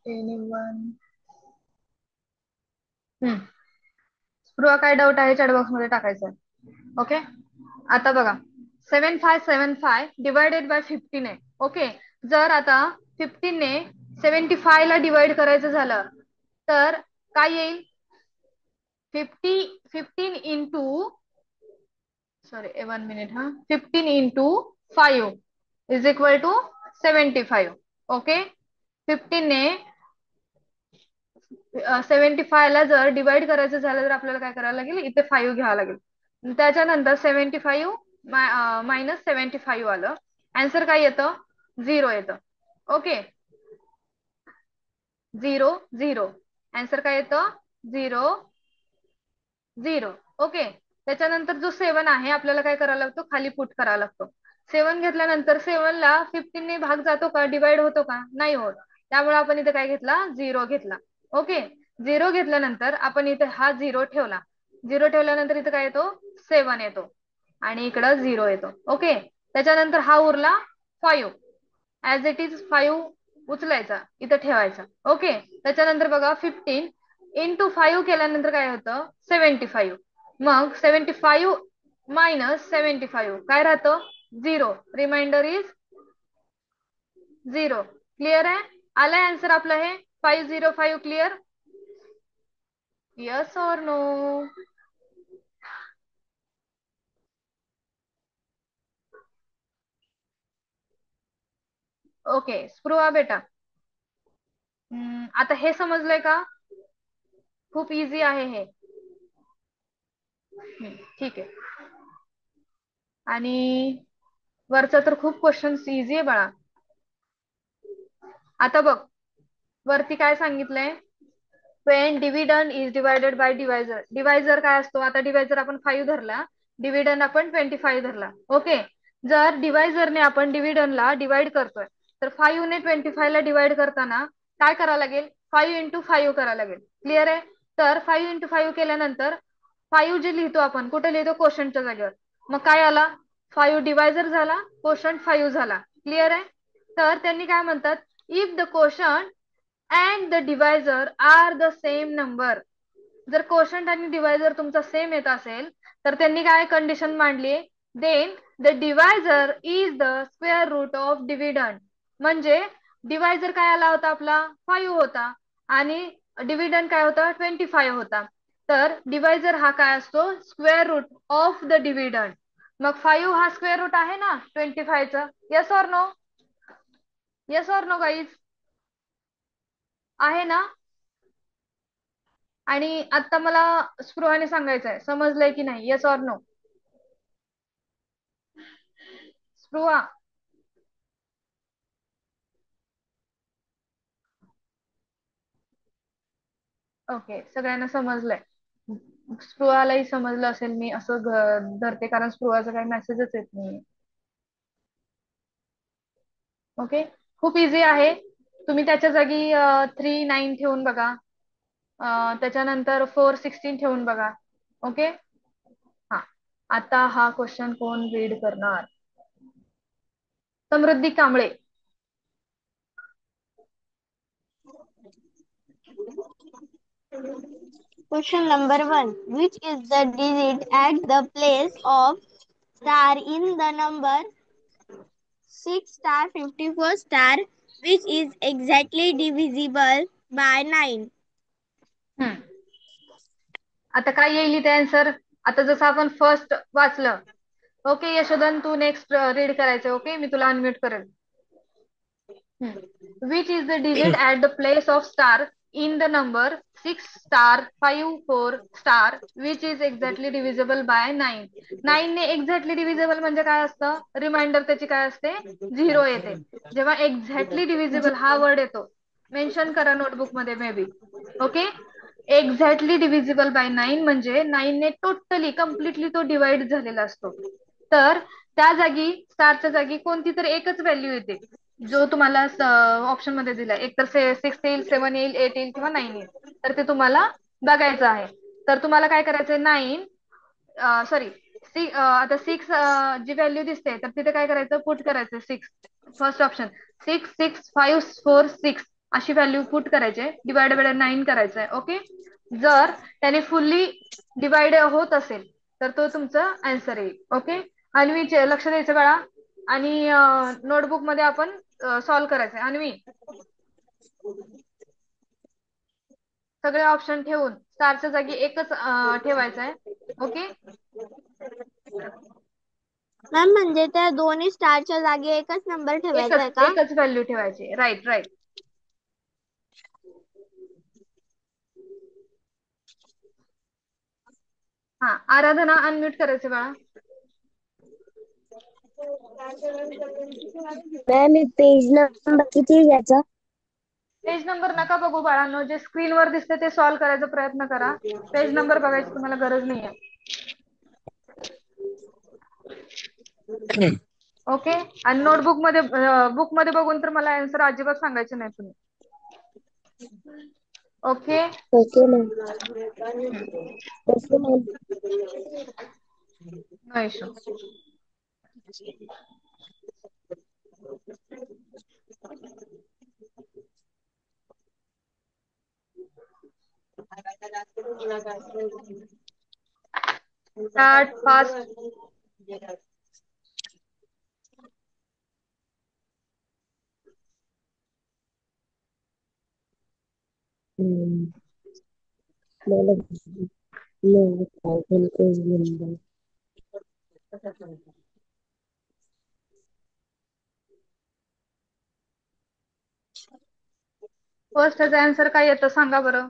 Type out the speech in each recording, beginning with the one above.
Anyone? Spruha काय doubt आहे chatbox मध्ये टाकायचं. ओके, आता बघा 7575 डिवायडेड बाय 15 आहे. ओके, जर आता 15 ने 75 ला डिवाइड करायचं झालं तर काय येईल? 15 into, sorry 1 minute, 15 into 5 is equal to 75. Okay, 15 ने 75 ला जर डिवाइड करायचं झालं तर आपल्याला काय करायला लागेल? इथे 5 घ्यावं लागेल. त्याच्यानंतर 75 मायनस 75 आलं, आन्सर काय येतं? 0 येतं. ओके, 0 0, आन्सर काय येतं? 0 0. ओके, त्याच्यानंतर जो 7 आहे आपल्याला काय करावा लागतो? खाली पुट करावा लागतो. 7 घेतल्यानंतर 7 ला 15 ने भाग जातो का? डिवाइड होतो का? नाही होत. त्यामुळे आपण इथे काय घेतला? 0 घेतला. ओके, 0 घेतल्यानंतर आपण इथे हा 0 ठेवला. 0 ठेवल्यानंतर इथे काय येतो? 7 येतो आणि इकडं 0 येतो. ओके, त्याच्यानंतर हा उरला 5. ऍज इट इज 5 उचलायचा, इथं ठेवायचा. ओके, त्याच्यानंतर बघा 15 इंटू 5 केल्यानंतर काय होतं? 75. मग 75 मायनस 75 काय राहतं? 0. Reminder is 0. क्लिअर आहे? आलाय आन्सर आपलं हे 505. क्लिअर? यस और नो? ओके स्पृहा बेटा, आता हे समजलंय का? खूप इझी आहे हे. ठीक आहे. आणि वरचा तर खूप क्वेश्चन्स इझी आहे बाळा. आता बघ, वरती काय सांगितलंय? when dividend is divided by divisor. Divisor काय असतो? आता डिवायझर आपण 5 धरला, डिव्हिडंड आपण 25 धरला. ओके, जर डिवायझरने आपण डिव्हिडंडला डिवाइड करतोय तर 5 ने 25 ला डिवाइड करताना काय करावं लागेल? 5 इंटू 5 करावं लागेल. क्लिअर आहे? तर 5 इंटू 5 केल्यानंतर 5 जे लिहितो आपण कुठे लिहितो? कोशंटच्या जागेवर. मग काय आला? 5 डिवायझर झाला, कोशंट 5 झाला. क्लिअर आहे? तर त्यांनी काय म्हणतात? If the quotient and the divisor are the same number. जर कोशंट आणि डिवायझर तुमचा सेम येत असेल तर त्यांनी काय कंडिशन मांडली? Then the divisor is the square root of dividend. म्हणजे डिवायझर काय आला होता? आपला 5 होता आणि डिव्हिडंड काय होता? 25 होता. तर डिवायझर हा काय असतो? Square root of the dividend. मग 5 हा स्क्वेअर रूट आहे ना 25 चा. Yes or no? Yes or no guys? आहे ना? आणि आता मला स्पृहाने सांगायचं आहे, समजलंय की नाही? Yes or no? Spruha, okay, सगळ्यांना समजलंय. स्पृहालाही समजलं असेल मी असं धरते, कारण स्पृहाचा काही मेसेजच येत नाही. ओके, खूप इझी आहे. तुम्ही त्याच्या जागी 3 9 ठेवून बघा, त्याच्यानंतर 4 16 ठेवून बघा. ओके, हा, आता हा क्वेश्चन कोण रीड करणार? समृद्धी Kamble. Question number 1. Which is the digit at the place of star in the number 6 star 54 star which is exactly divisible by 9? आता काय येईल इथे आन्सर? आता जसं आपण फर्स्ट वाचलं. ओके यशोधन, तू नेक्स्ट रीड करायचं. ओके, मी तुला अनम्यूट करेल. Which is the digit at the place of star in the number 6 star 54 star which is exactly divisible by 9? 9 ने एक्झॅक्टली डिव्हिजिबल म्हणजे काय असतं? रिमाइंडर त्याची काय असते? 0 येते. जेव्हा एक्झॅक्टली डिव्हिजिबल हा वर्ड येतो, मेन्शन करा नोटबुक मध्ये may be. Okay, exactly divisible by 9 म्हणजे 9 ने टोटली कम्प्लिटली तो डिवाइड झालेला असतो. तर त्या जागी स्टारच्या जागी कोणती तर एकच व्हॅल्यू येते, जो तुम्हाला ऑप्शन मध्ये दिलाय. एक तर 6 येईल, 7 येईल, 8 येईल किंवा 9 येईल. तर ते तुम्हाला बघायचं आहे. तर तुम्हाला काय करायचंय? 9 सॉरी आता 6 जी व्हॅल्यू दिसते तर तिथे काय करायचं? पुट करायचं 6. First option 6 6 5 4 6. अशी व्हॅल्यू पुट करायचे, डिवाइड बाय 9 करायचं आहे. ओके, जर त्याने फुल्ली डिवाइड होत असेल तर तो तुमचा आन्सर येईल. ओके, अन्वी लक्ष द्यायचं बाळा, आणि नोटबुक मध्ये आपण सॉल्व्ह करायचंय. अन्वी सगळे ऑप्शन ठेवून स्टारच्या जागी एकच ठेवायचं आहे. ओके, मॅम म्हणजे त्या दोन्ही स्टारच्या जागी एकच नंबर ठेवायचा आहे एकच का? एकच व्हॅल्यू ठेवायची. Right right. हा, आराधना अनम्यूट करायचं बाळा. मॅम पेज नंबर किती घ्यायचा? पेज नंबर नका बघू बाळांनो, जे स्क्रीनवर दिसते ते सॉल्व्ह करायचा प्रयत्न करा. पेज नंबर बघायची तुम्हाला गरज नाहीये. ओके, आणि नोटबुक मध्ये बुक मध्ये बघून तर मला आन्सर अजिबात सांगायचे नाही तुम्ही. Okay, okay ma'am. Okay ma'am. No issue. Start fast. First त्याचा आन्सर काय येतं सांगा बरं.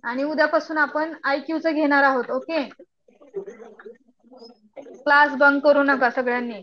आणि उद्यापासून आपण IQ चं घेणार आहोत. ओके, क्लास बंक करू नका सगळ्यांनी.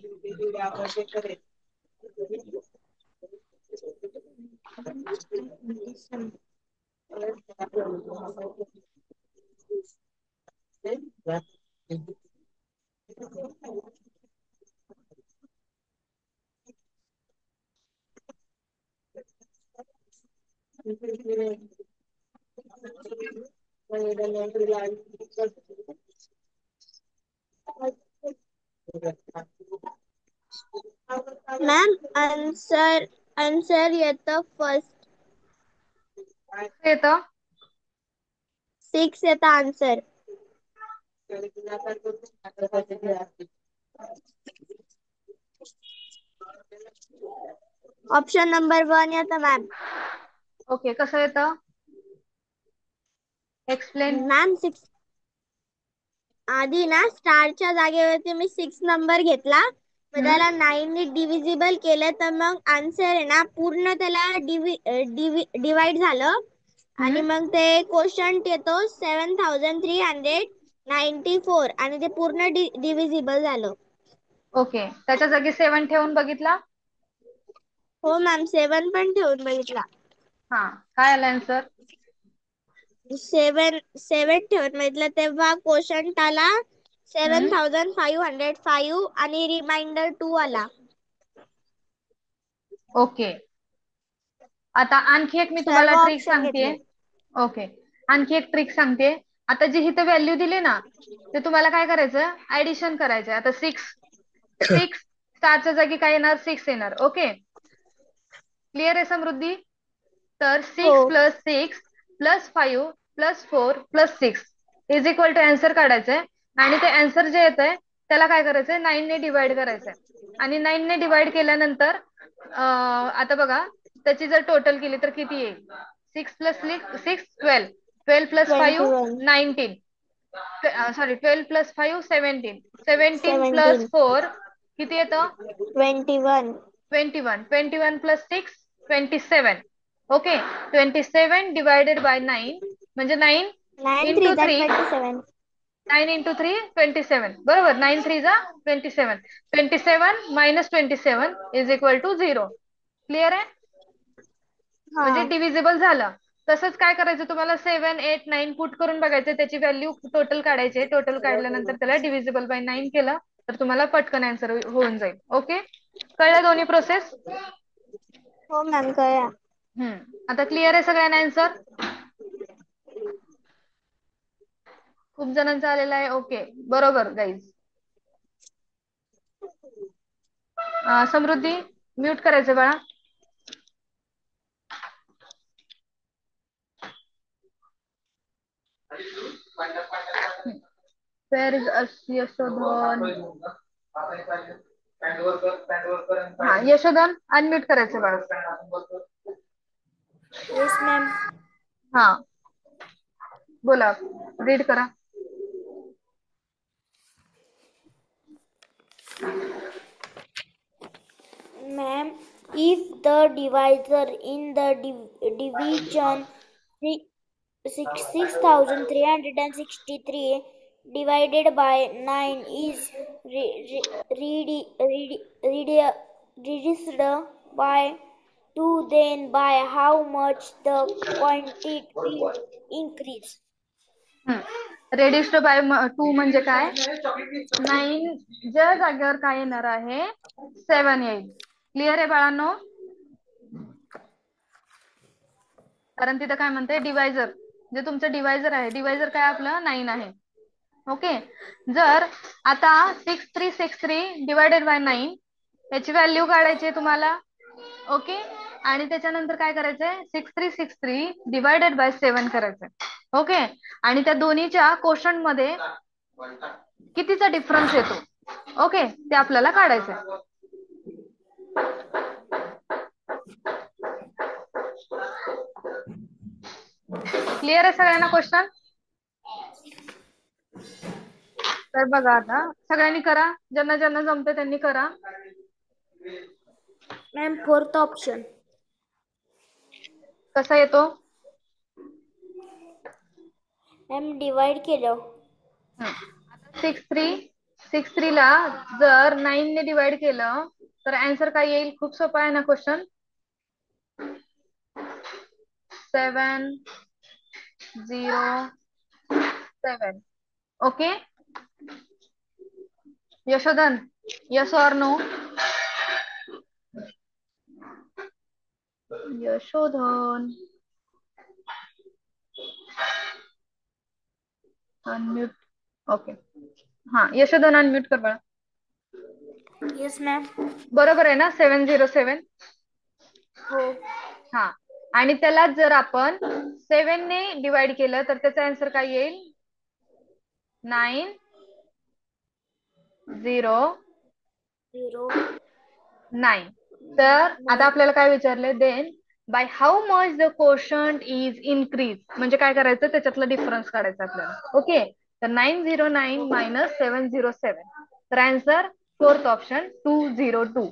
मॅम आन्सर आन्सर येतं फर्स्ट. येतं 6 येतं आन्सर. ऑप्शन नंबर 1 येतं मॅम. ओके, कसं येतं एक्सप्लेन. मॅम 6 आधी ना स्टारच्या जागेवरती मी 6 नंबर घेतला, मग त्याला 9 ने डिव्हिजिबल केलं, तर मग आन्सर आहे ना पूर्ण त्याला डिवाइड झालं आणि मग ते क्वोशंट येतो 7394 आणि ते पूर्ण डिव्हिजिबल झालं. ओके, त्याच्या जागी 7 ठेवून बघितला. हो मॅम 7 पण ठेवून बघितला. हा, काय आला आन्सर. 7 ठेवून बघितलं तेव्हा क्वोशंट आला 7505 आणि रिमाइंडर 2 आला. ओके, आता आणखी एक मी तुम्हाला सर्व ट्रिक ऑप्शन सांगतेय. घेतले. ओके, आणखी एक ट्रिक सांगते. आता जी इथं व्हॅल्यू दिली ना, ते तुम्हाला काय करायचं, ऍडिशन करायचं. आता 6 स्टारच्या जागी काय येणार, 6 येणार. ओके, क्लिअर आहे समृद्धी. तर हो 6 + 6 + 5 + 4 + 6 इज इक्वल टू आन्सर काढायचंय. आणि ते आन्सर जे येतंय त्याला काय करायचंय, 9 ने डिवाइड करायचंय. आणि 9 ने डिवाइड केल्यानंतर आता बघा, त्याची जर टोटल केली तर किती येईल. 6 + 6 12, 12 + 5 21 19, सॉरी 12 + 5 17, 17 + 17 4 किती येतं 21 21, 21 + 6 27. ओके, 27 डिवायडेड बाय 9 म्हणजे 9 9 3 इंटू 3. 27. 9 इंटू 3 27, बरोबर. 9 3 27, 27 minus 27 is equal to 0. Clear आहे, हा म्हणजे डिव्हिजिबल झालं. तसंच काय करायचं तुम्हाला, 7 8 9 पुट करून बघायचं, त्याची व्हॅल्यू टोटल काढायची. टोटल काढल्यानंतर त्याला डिव्हिजिबल बाय 9 केलं तर तुम्हाला पटकन आन्सर होऊन जाईल. ओके, कळलं दोन्ही प्रोसेस. हो मॅम कळला. आता क्लिअर आहे सगळ्यांना आन्सर. खूप जणांचा आलेला आहे. ओके, बरोबर गाईज. समृद्धी म्यूट करायचं बाळा. Where is Yashodhan? हा यशोधन अनम्यूट करायचं बाळा. Yes ma'am. हा बोला, रीड करा. Ma'am, if the divisor in the division 6363 divided by 9 is reduced by 2, then by how much the quantity will increase? Reduced by 2 म्हणजे काय? 9 ज्या जागेवर काय येणार आहे 7 येईल. क्लिअर आहे बाळांनो? कारण तिथं काय म्हणते डिवायझर, जे तुमचं डिवायझर आहे, डिवायझर काय आपलं 9 आहे. ओके. जर आता 6363 डिवायडेड बाय 9 याची व्हॅल्यू काढायची आहे तुम्हाला. ओके. आणि त्याच्यानंतर काय करायचंय 6363 डिवायडेड बाय 7 करायचंय. ओके. आणि त्या दोन्हीच्या कोशंट मध्ये कितीचा डिफरन्स येतो, ओके, ते आपल्याला काढायचंय. क्लिअर आहे सगळ्यांना क्वेश्चन? तर बघा आता सगळ्यांनी करा, ज्यांना ज्यांना जमते त्यांनी करा. मॅम फोर्थ ऑप्शन कसा येतो? मॅम डिवाइड केलं. 6363 ला जर 9 ने डिवाइड केलं तर आन्सर काय येईल? खूप सोपा आहे ना क्वेश्चन. 707. ओके. यशोधन, यस और नो? यशोधन अनम्यूट. ओके. हा यशोधन अनम्यूट कर बाळा. Yes ma'am. बरोबर आहे ना 707? हो. हा. आणि त्याला जर आपण 7 ने डिवाइड केलं तर त्याचा आन्सर काय येईल? 909. तर आता आपल्याला काय विचारले? Then by how much the quotient is increase, म्हणजे काय करायचं त्याच्यातला डिफरन्स काढायचा आपल्याला. ओके. तर 909 मायनस 707. तर आन्सर फोर्थ ऑप्शन 202.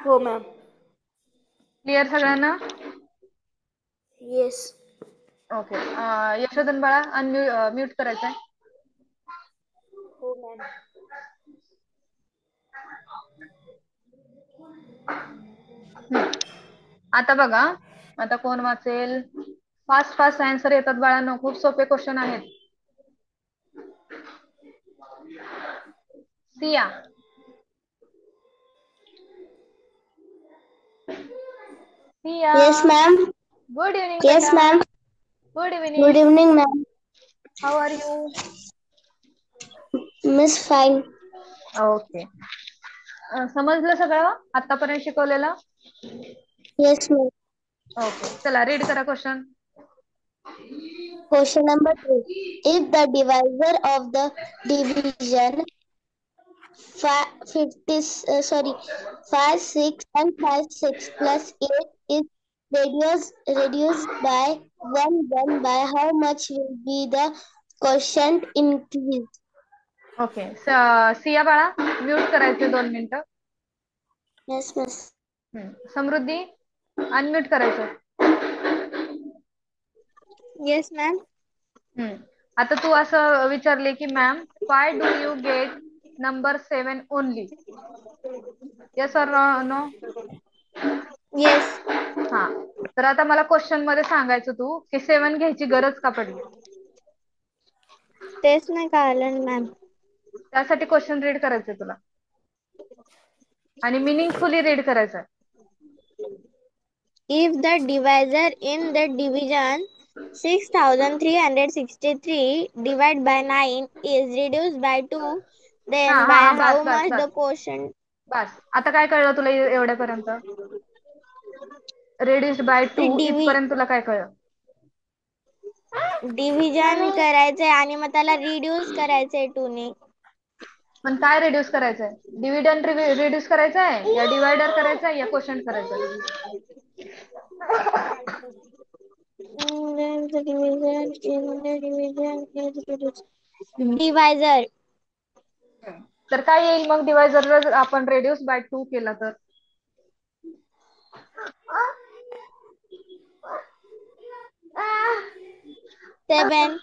हो मॅम. क्लिअर सगळ्यांना? येस. ओके. यशोधन बाळा म्यूट करायचंय. हो मॅम. आता बघा, आता कोण वाचेल? फास्ट फास्ट आन्सर येतात बाळांनो, खूप सोपे क्वेश्चन आहेत. Siya. Siya. Yes ma'am. Good evening yes बेटा. Ma'am. Good good evening. Evening ma'am. How are you? Miss fine. Okay. समजलं सगळं आतापर्यंत शिकवलेलं? Yes ma'am. ओके. चला रीड करा question. Question number 2. If the divisor of the division 5, 6 and 6 plus 8 is reduced by 1, then by how much will be the quotient increase? Okay. Siya बाळा mute करायचे 2 मिनिटं. Yes, miss. समृद्धी unmute करायचं. Yes, ma'am. आता तू असं विचारले की ma'am why do you get number 7 only? Yes और no? Yes. हा. तर आता मला क्वेश्चन मध्ये सांगायचं तू की 7 घ्यायची गरज का पडली? तेच नाही कळलं मॅम. त्यासाठी क्वेश्चन रीड करायचंय तुला आणि मिनिंगफुली रीड करायचंय. If the divisor in the division 6363 divided by 9 is reduced by 2, then हा by हा, how bus bus much the bus quotient बस. आता काय कळलं तुला एवढ्यापर्यंत? रेड्युस्ड बाय 2 इथपर्यंत तुला काय कळलं? डिव्हिजन करायचंय आणि मग त्याला रिड्यूस करायचंय 2 ने. पण काय रिड्यूस करायचंय? डिव्हिडंड रिड्यूस करायचंय या डिवायडर करायचंय या क्वोशंट करायचंय? डिवायझर. तर काय येईल मग डिवायझर जर आपण रेड्यूस बाय 2 केला तर? 7.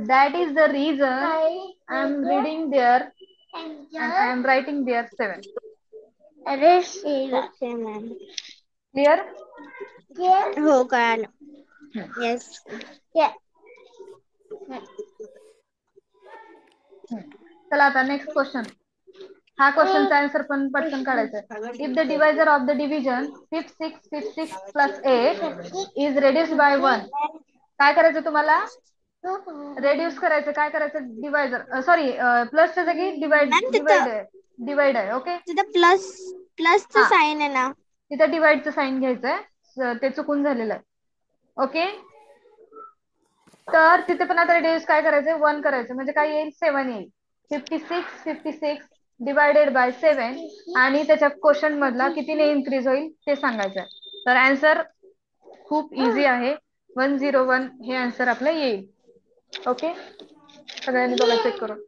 That is the reason I am reading there and I am writing there 7. Okay ma'am. Clear? हो कळालं. Yes. चला आता नेक्स्ट क्वेश्चन. हा क्वेश्चनचा आन्सर पण पटकन काढायचा आहे. If the divisor of the division 56 plus 8 is reduced by 1, काय करायचं तुम्हाला? रेड्यूस करायचं. काय करायचं? डिवायझर सॉरी प्लसच्या जागी मॅम डिवाइड आहे. ओके, तिथं प्लसचं हा, साइन आहे ना. तिथं डिवाइडचं साइन घ्यायचंय, ते चुकून झालेलं आहे. ओके, तर तिथे पण आता रेड्यूस काय करायचंय? 1 करायचं. म्हणजे काय येईल? 7 येईल. 56 डिवायडेड बाय 7 आणि त्याच्या क्वोशंट मधला कितीने इन्क्रीज होईल ते सांगायचं आहे. तर आन्सर खूप इझी आहे. 101 हे आन्सर आपलं येईल. ओके, सगळ्यांनी बघा चेक करून.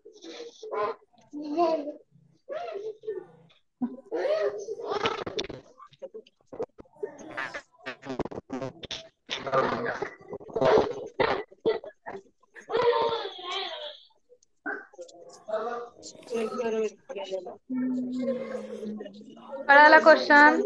कळाला क्वेश्चन?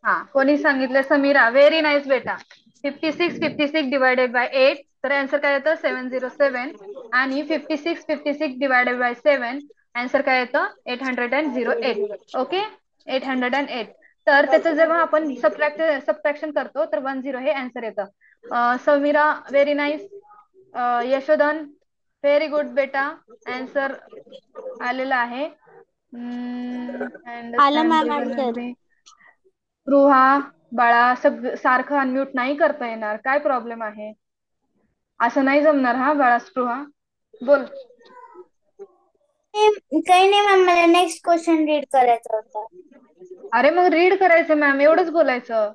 हा, कोणी सांगितलं? समीरा, व्हेरी नाईस बेटा. 56 डिवायडेड बाय 8, तर आन्सर काय येतं? 707. आणि 56 डिवायडेड बाय 7 आन्सर काय येतं? 808. ओके, 808. तर त्याचं जेव्हा आपण सबट्रॅक्शन करतो तर 10 हे आन्सर येतं. Samira, very nice. Yashodhan, very good बेटा, आन्सर आलेला आहे. आलं अंडरस्टँड मॅम आन्सर. स्पृहा बाळा, सारखं अनम्यूट नाही करता येणार. काय प्रॉब्लेम आहे? असं नाही जमणार हा बाळा. स्पृहा बोल. काही नाही मॅम, मला नेक्स्ट क्वेश्चन रीड करायचा होता. अरे मग रीड करायचं मॅम, एवढंच बोलायचं.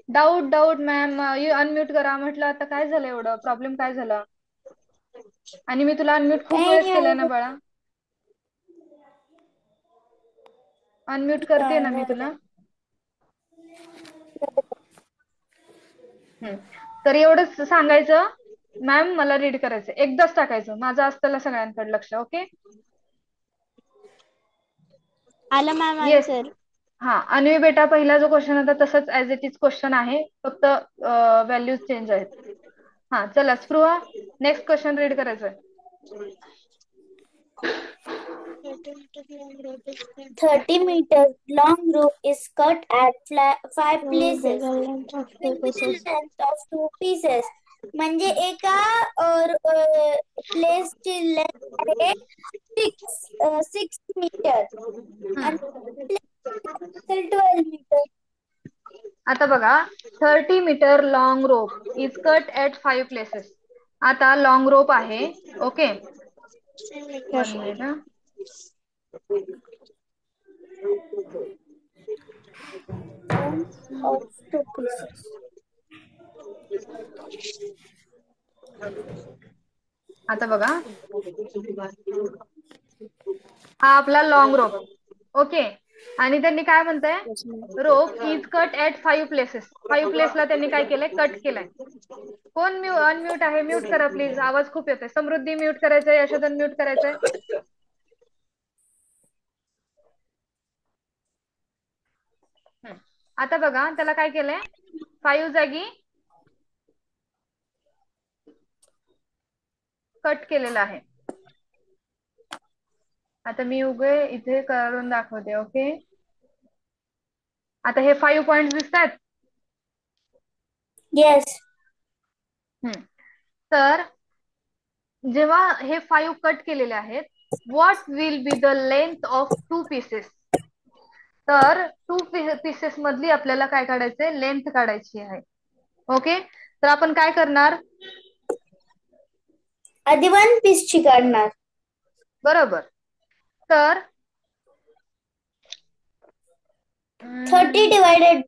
डाऊट मॅम अनम्यूट करा म्हटलं. आता काय झालं? एवढं प्रॉब्लेम काय झाला? आणि मी तुला अनम्यूट खूप काही वेळेस केलंय ना नाही बाळा. अनम्यूट करते ना मी तुला. तर एवढंच सांगायचं, मॅम मला रीड करायचं. एकदाच टाकायचं. माझं असतं सगळ्यांकडे लक्ष. ओके, आलं मॅम येस. आन्सर. हा, अन्वी बेटा, पहिला जो क्वेश्चन होता तसंच ऍज इट इज क्वेश्चन आहे, फक्त व्हॅल्यूज चेंज आहेत. हा, चला स्पृहा, नेक्स्ट क्वेश्चन रीड करायचंय. 30 meters long rope is cut at 5 places. Length of 2 pieces. म्हणजे एका प्लेसची लेंथ आहे 6 मीटर आणि 12 मीटर. आता बघा, 30 metre long rope is cut at 5 places. आता लॉंग रोप आहे. Okay, 1 minute. Of 2 pieces. आता बघा, हा आपला लॉंग रोप. ओके, आणि त्यांनी काय म्हणताय? रोप इज कट ऍट 5 प्लेसेस. 5 प्लेसला त्यांनी काय केलंय? कट केलंय. कोण अनम्यूट आहे? म्यूट करा प्लीज, आवाज खूप येतोय. समृद्धी म्यूट करायचंय, यशोधन म्यूट करायचंय. आता बघा, त्याला काय केलंय? 5 जागी कट केलेलं आहे. आता मी उगे इथे करून दाखवते. ओके, आता हे 5 पॉइंट दिसतात. Yes. तर जेव्हा हे 5 कट केलेले आहेत, what will be the length of 2 pieces. तर 2 पीसेस मधली आपल्याला काय काढायचंय, लेंथ काढायची आहे. ओके, तर आपण काय करणार, आधी 1 पीसची काढणार. बरोबर. तर 30 डिवायडेड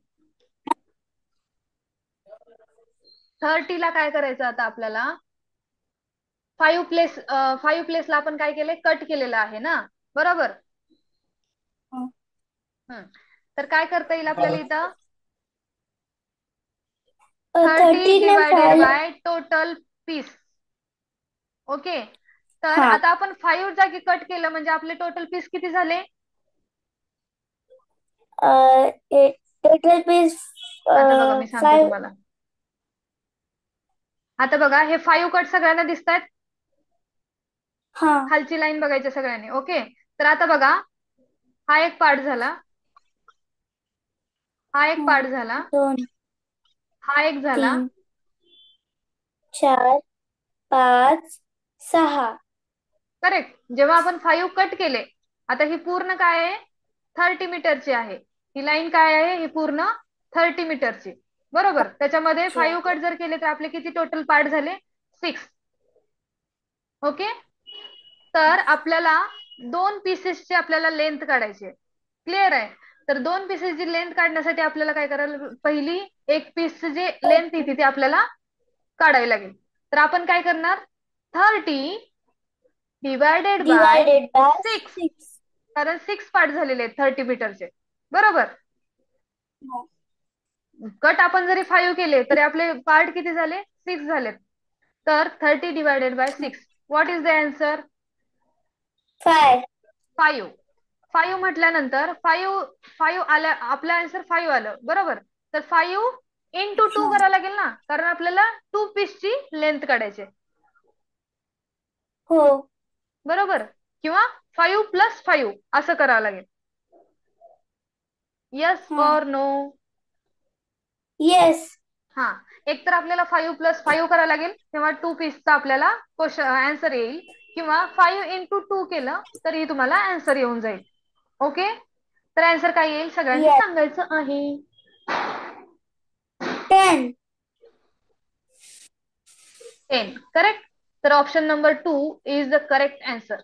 30 ला काय करायचं आता आपल्याला, 5 प्लेसला आपण काय केलंय, कट केलेलं आहे ना, बरोबर. तर काय करता येईल आपल्याला इथं, 30 30 ने divided 5. By total piece. Okay, तर हा. आता आपण 5 जागी कट केलं म्हणजे आपले टोटल पीस किती झाले. टोटल पीस आता बघा मी सांगते 5. तुम्हाला. आता बघा हे 5 कट सगळ्यांना दिसत आहेत. हा. खालची लाईन बघायची सगळ्यांनी. ओके, तर आता बघा हा एक पार्ट झाला, हा एक पार्ट झाला, 2, हा एक झाला, 3, 4, 5, 6. करेक्ट. जेव्हा आपण 5 कट केले, आता ही पूर्ण काय आहे, 30 मीटरची आहे. ही लाईन काय आहे, ही पूर्ण 30 मीटरची, बरोबर. त्याच्यामध्ये 5 कट जर केले तर आपले किती टोटल पार्ट झाले, 6. ओके, तर आपल्याला 2 पीसेसची आपल्याला लेंथ काढायची. क्लिअर आहे. तर 2 पीसेसची लेंथ काढण्यासाठी आपल्याला काय करायला, पहिली एक पीस जे लेंथ येते ती आपल्याला काढावी लागेल. तर आपण काय करणार, 30 डिवायडेड बाय डिवायडेड बाय 6, 6. कारण 6 पार्ट झालेले आहेत 30 मीटरचे, बरोबर. कट आपण जरी 5 केले तरी आपले पार्ट किती झाले, 6 झालेत. तर 30 divided by 6, what is the answer, 5. 5. 5 म्हटल्यानंतर 5 आल्या, आपलं आन्सर 5 आलं, बरोबर. तर 5 इंटू 2 करावं लागेल ना, कारण आपल्याला 2 पीसची लेंथ काढायची, हो. बरोबर. किंवा 5 प्लस 5 असं करावं लागेल. येस और नो. येस. हा, एक तर आपल्याला 5 प्लस 5 करावं लागेल, तेव्हा 2 पीसचा आपल्याला क्वेश्चन आन्सर येईल, किंवा 5 इंटू 2 केलं तरी तुम्हाला आन्सर येऊन जाईल. ओके, तर आन्सर काय येईल सगळ्यांनी येस. सांगायचं आहे. 10. 10, करेक्ट. तर option number 2 is the correct answer.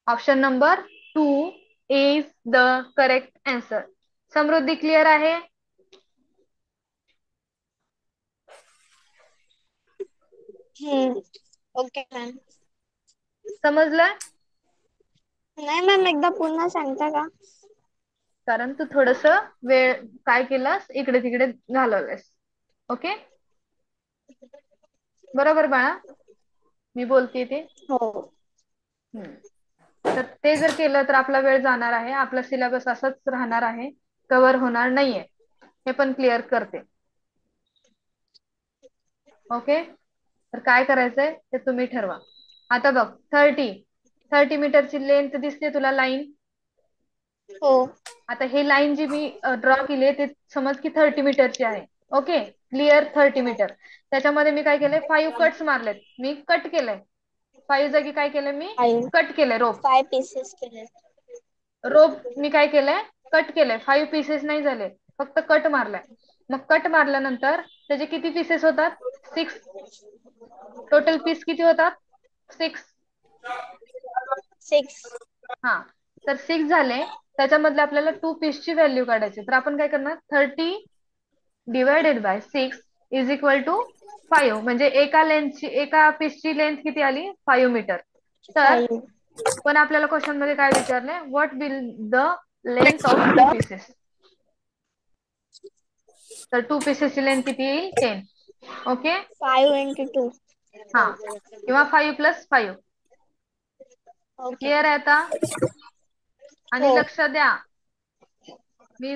Option number 2 is the correct answer. Samruddhi clear आहे. Okay ma'am. समजलं. नाही मॅम, एकदा पुन्हा सांगता का. कारण तू थोडस वेळ काय केलास, इकडे तिकडे घालवलंस. ओके, बरोबर बाळा, मी बोलते ते. हो. तर ते जर केलं तर आपला वेळ जाणार आहे, आपला सिलेबस असंच राहणार आहे, कव्हर होणार नाहीये. हे पण क्लिअर करते. ओके, तर काय करायचंय ते तुम्ही ठरवा. आता बघ, 30 मीटरची लेंथ दिसते तुला लाईन. हो. आता हे लाईन जी मी ड्रॉ केली ते समज की 30 मीटरची आहे. Okay, clear 30 metre. त्याच्यामध्ये मी काय केलंय, 5 कट्स मारलेत, मी कट केलंय. 5 जागी काय केलंय, मी कट केलंय रोप. 5 पीसेस केले. रोप मी काय केलंय, कट केलंय. 5 पीसेस नाही झाले, फक्त कट मारलाय. मग कट मारल्यानंतर त्याचे किती पीसेस होतात, 6. टोटल पीस किती होतात, 6. 6. हा, तर 6 झाले. त्याच्यामधले आपल्याला 2 पीसची व्हॅल्यू काढायची. तर आपण काय करणार, 30 divided by 6 is equal to 5. म्हणजे एका पीसची लेंथ किती आली, 5 मीटर. तर 5. पण आपल्याला क्वेश्चन मध्ये काय विचारलंय, what will the length of 2 pieces. तर 2 पीसेसची लेंथ किती येईल, 10. Okay, 5 into 2. हा, किंवा 5 प्लस 5. ओके. क्लिअर आहे आता. आणि हो. लक्ष द्या, मी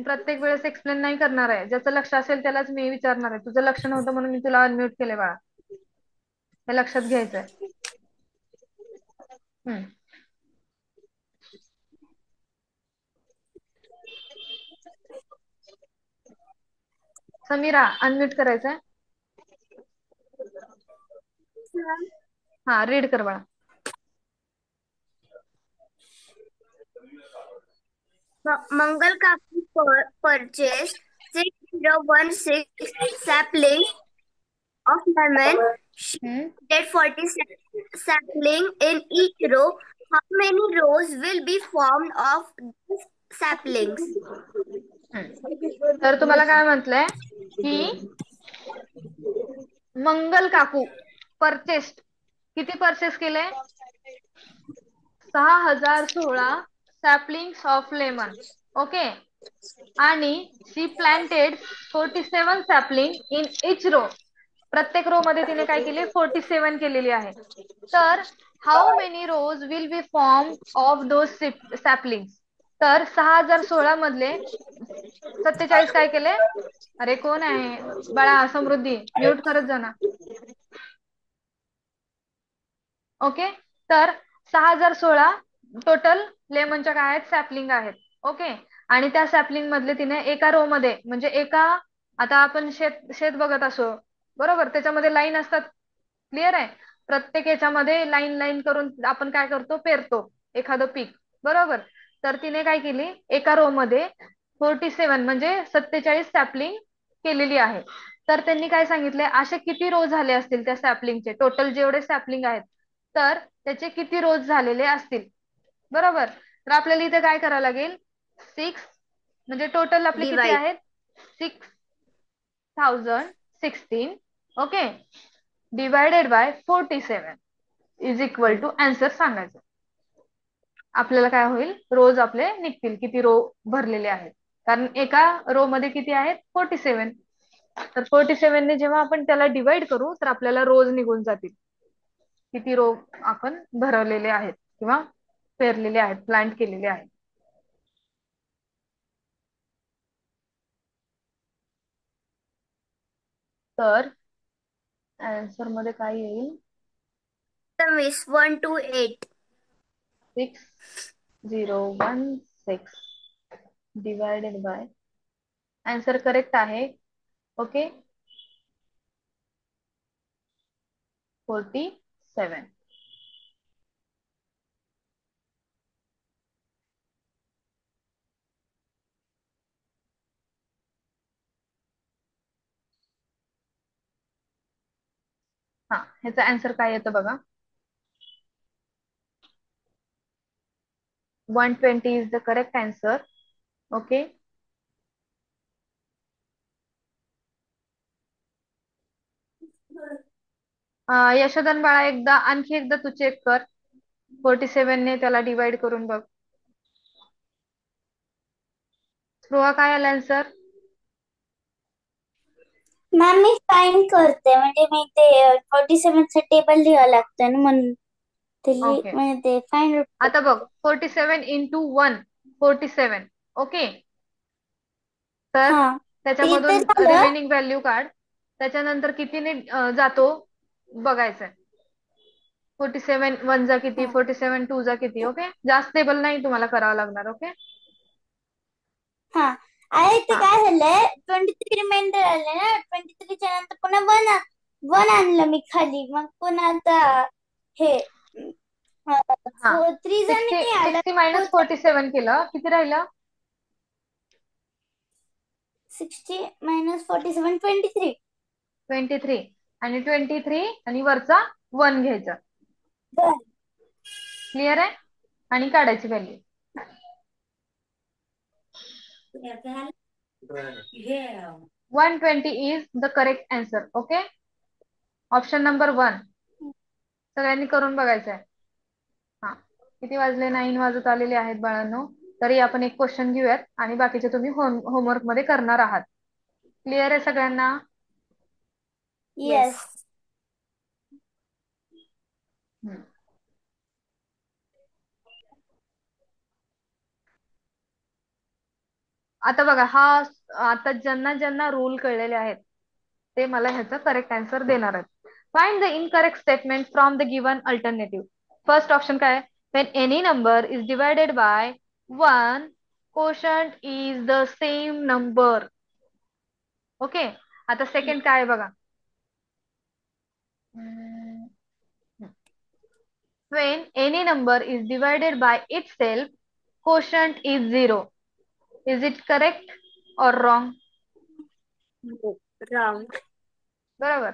प्रत्येक वेळेस एक्सप्लेन नाही करणार आहे. ज्याचं लक्ष असेल त्यालाच मी विचारणार आहे. तुझं लक्ष नव्हतं म्हणून मी तुला अनम्यूट केले बाळा, हे लक्षात घ्यायचंय. हम्म. समीरा अनम्यूट करायचंय. हा, रीड कर बाळा. Mangal Kapoor purchased 6016 saplings of lemon. She हम्म. planted 40 saplings in each row. How many rows will be formed of these saplings? तर तुम्हाला काय म्हटलंय की मंगल काकू परचेस्ड, किती परचेस केले? 6016 सॅपलिंग्स ऑफ लेमन. ओके. आणि she planted 47 sapling in each row. प्रत्येक रो मध्ये तिने काय केले? 47 केलेली आहे. तर how many rows will be form of those sapling. तर 6016 मधले 47 काय केले? अरे कोण आहे बाळा? समृद्धी म्यूट करत जाना. ओके. तर 6016 टोटल लेमनच्या काय आहेत? सॅपलिंग आहेत. ओके. आणि त्या सॅपलिंग मधले तिने एका रो मध्ये, म्हणजे एका, आता आपण शेत शेत बघत असो बरोबर, त्याच्यामध्ये लाईन असतात. क्लिअर आहे? प्रत्येक याच्यामध्ये लाईन लाईन करून आपण काय करतो? पेरतो एखादं पीक, बरोबर. तर तिने काय केली? एका रो मध्ये 47 म्हणजे 47 सॅपलिंग केलेली आहे. तर त्यांनी काय सांगितले? असे किती रो झाले असतील त्या सॅपलिंगचे? टोटल जेवढे सॅपलिंग आहेत तर त्याचे किती रोज झालेले असतील, बरोबर. तर आपल्याला इथे काय करावं लागेल? 6 म्हणजे टोटल आपले किती Divide. आहेत? 6016. Okay. Divided by 47 is equal to answer सांगायचं. आपल्याला काय होईल? रोज आपले निघतील, किती रो भरलेले आहेत. कारण एका रो मध्ये किती आहेत? 47. तर 47 ने जेव्हा आपण त्याला डिवाइड करू तर आपल्याला रोज निघून जातील, किती रो आपण भरवलेले आहेत किंवा पेरलेले आहेत, प्लांट केलेले आहेत. तर आन्सर मध्ये काय येईल? Miss 128. 6016 divided by, answer correct आहे. ओके. 47. हा, ह्याचा आन्सर काय येतं बघा. 120 is the correct answer. Okay. Yashodhan बाळा, एकदा आणखी एकदा तू चेक कर. 47 ने त्याला डिवाइड करून बघ. स्पृहा, काय आला आन्सर? मॅम मी फाईंड करते, म्हणजे मी ते 47चं टेबल लिहावं लागतं ना, म्हणून ओके. म्हणजे ते फाईंड. आता बघ, 47 इंटू 1 47. ओके. तर हा, ते तर त्याच्यामधून झालं. रिमेनिंग व्हॅल्यू काढ. त्याच्यानंतर कितीने जातो बघायचंय. 47 वन जा किती, हा 47 टू जा किती. ओके. जास्त टेबल नाही तुम्हाला करावं लागणार. ओके. हा आणि ते हा. काय झालंय, 23 रिमाइंडर आले ना, 23च्या नंतर पुन्हा वन वन आणलं मी खाली, मग पुन्हा आता हे हा. 3 जण 60 नाही आलं. 60 मायनस 47 केलं, किती राहिलं? 60 मायनस 47 23. 23. आणि 23 आणि वरचा 1 घ्यायचा. क्लिअर आहे? आणि काढायची value. 120 is the correct answer. Okay. Option number 1 सगळ्यांनी करून बघायचं आहे. हा, किती वाजले? 9 वाजत आलेले आहेत बाळांनो. तरी आपण एक क्वेश्चन घेऊयात आणि बाकीचे तुम्ही होमवर्क मध्ये करणार आहात. क्लिअर आहे सगळ्यांना? येस. हम्म. आता बघा, हा आता ज्यांना ज्यांना रूल कळलेले आहेत ते मला ह्याचा करेक्ट आन्सर देणार आहेत. Find the incorrect statement from the given alternative. First option काय? when any number is divided by 1, quotient is the same number. Okay, आता सेकंड काय आहे बघा. When any number is divided by itself, quotient is 0. Is it correct or wrong? Wrong. बरोबर.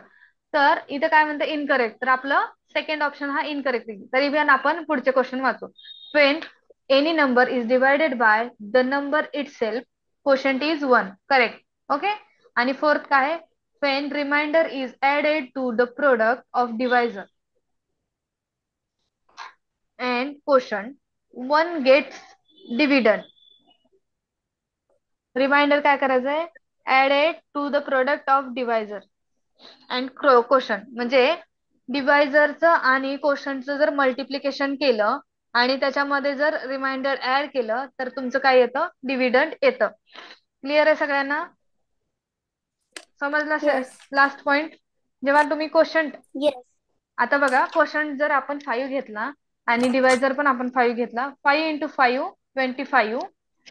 तर इथं काय म्हणतं इनकरेक्ट, तर आपलं सेकंड ऑप्शन हा इनकरेक्ट आहे. तरी पण आपण पुढचे क्वेश्चन वाचू. When any number is divided by the number itself, quotient is 1. Correct. Okay. आणि फोर्थ काय आहे, when remainder is added to the product of divisor and quotient, one gets dividend. Reminder काय करायचंय, added to the product of divisor and quotient. म्हणजे डिवायझरचं आणि कोशंटचं जर multiplication केलं आणि त्याच्यामध्ये जर रिमाइंडर ऍड केलं तर तुमचं काय येतं, डिव्हिडंड येतं. क्लिअर आहे सगळ्यांना? समजलं? Yes. लास्ट पॉइंट, जेव्हा तुम्ही कोशंट, Yes. आता बघा कोशंट जर आपण 5 घेतला आणि डिवायझर पण आपण 5 घेतला, 5 इंटू 5 25,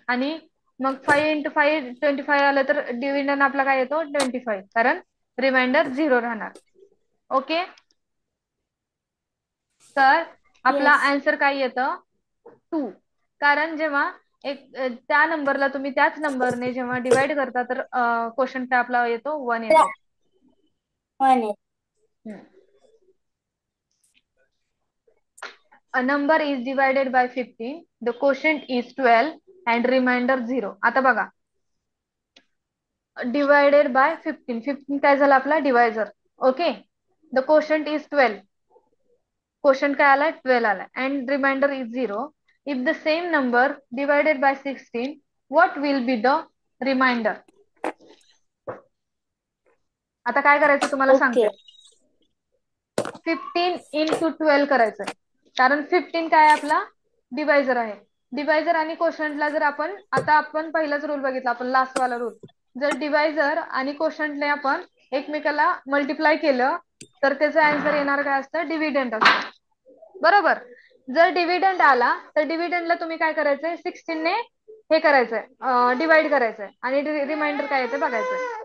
आणि मग 5 इंटू 5 25 आलं तर डिव्हिडंड आपला काय येतो 25, कारण रिमाइंडर 0 राहणार. ओके. तर आपला Yes. आन्सर काय येतं 2. कारण जेव्हा एक त्या नंबरला तुम्ही त्याच नंबरने जेव्हा डिवाइड करता तर क्वोशंट आपला येतो 1 येतो. 1. A number is divided by 15, the quotient is 12 and remainder 0. आता बघा, डिवायडेड बाय 15, 15 काय झालं आपला divisor. Okay. The quotient is 12, quotient काय आलाय 12 आलाय, and reminder is 0. If the same number divided by 16, what will be the reminder? आता काय करायचं तुम्हाला सांगते. Okay. 15 इंटू 12 करायचंय, कारण 15 काय आपला डिवायझर आहे. डिवायझर आणि कोशंटला जर आपण, आता आपण पहिलाच रूल बघितला, आपण लास्ट वाला रूल, जर डिवायझर आणि कोशंटने आपण एकमेकाला मल्टिप्लाय केलं तर त्याचं आन्सर येणार काय असतं, डिव्हिडंड असतं. बरोबर. जर डिव्हिडंड आला तर डिव्हिडंडला तुम्ही काय करायचंय, 16 ने हे करायचंय, डिवाइड करायचंय, आणि रिमाइंडर काय येते बघायचंय.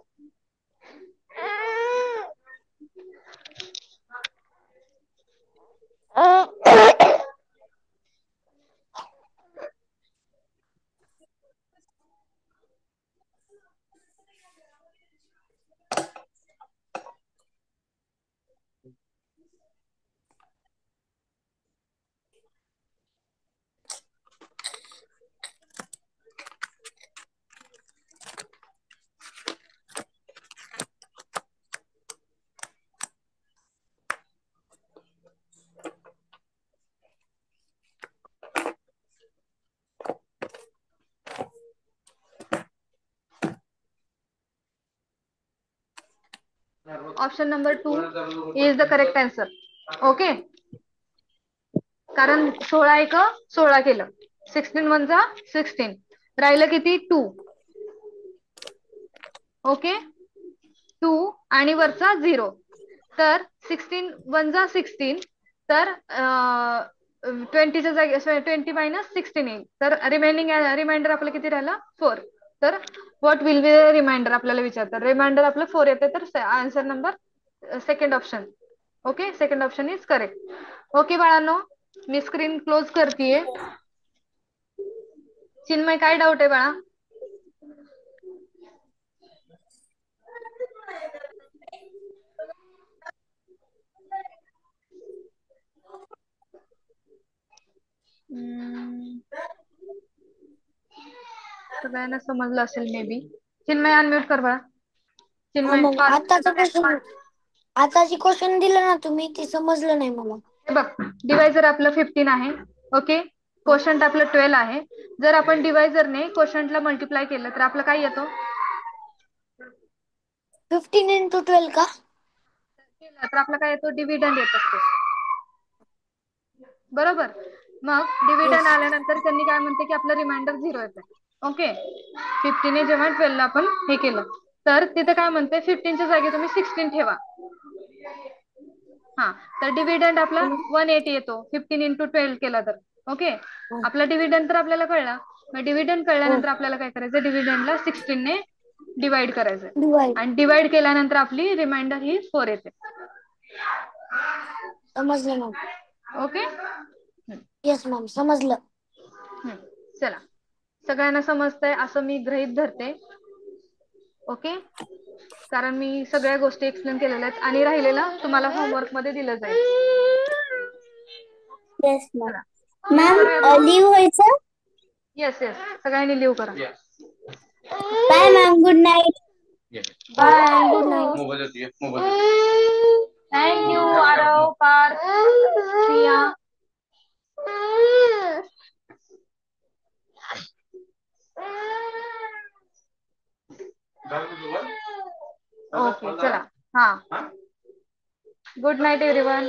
Option number 2 is the correct answer. Okay. कारण 16 एक 16 केलं, 16 वन जा 16, राहिलं किती 2. ओके. 2 आणि वरचा 0, तर 16 वन जा 16, तर 20च्या जागी 20 मायनस 16 येईल, तर रिमाइंडर आपलं किती राहिलं 4. तर व्हॉट विल बी रिमाइंडर आपल्याला विचारतात, रिमाइंडर आपलं 4 येते, तर answer number second option. Okay, second option is correct. Okay बाळांनो, मी स्क्रीन क्लोज करतेय. चिन्मय काय डाऊट आहे बाळा? सगळ्यांना समजलं असेल मे बी. चिन्मय अनम्यूट कर बाळा. चिन्मय मग फास्ट. आताची क्वेश्चन दिलं ना तुम्ही, ते समजलं नाही मला. हे बघ, डिवायझर आपलं 15 आहे. ओके. क्वोशंट आपलं 12 आहे. जर आपण डिवायझरने क्वोशंटला मल्टिप्लाय केलं तर आपलं काय येतो, 15 into 12 का? तर आपला काय येतो, डिव्हिडंड येत असतो. बरोबर. मग डिव्हिडंड Yes. आल्यानंतर त्यांनी काय म्हणते की आपलं रिमाइंडर 0 येतं. ओके. 15 ने जेव्हा 12 ला आपण हे केलं तर तिथे काय म्हणते, 15च्या जागी तुम्ही 16 ठेवा. हा, तर डिव्हिडंड आपला 180 येतो 15 इंटू 12 केला तर. ओके, आपला डिव्हिडंड तर आपल्याला कळला. मग डिव्हिडंड कळल्यानंतर आपल्याला काय करायचं, डिव्हिडंडला 16 ने डिवाइड करायचं डिवाइड. आणि डिवाइड केल्यानंतर आपली रिमाइंडर ही 4 येते. समजलं मॅम. ओके, येस मॅम, समजलं. चला, सगळ्यांना समजतंय असं मी गृहीत धरते. ओके, कारण मी सगळ्या गोष्टी एक्सप्लेन केलेल्या आहेत आणि राहिलेलं तुम्हाला होमवर्क मध्ये दिलं जाईल. Yes ma'am. चला, मॅम लिव्ह व्हायचं. येस येस, सगळ्यांनी लिव्ह करा. Bye ma'am, good night. Bye, good night. Thank you Aarav, Parth, Priya. Okay, चला. हा, गुड नाईट एव्हरीवन.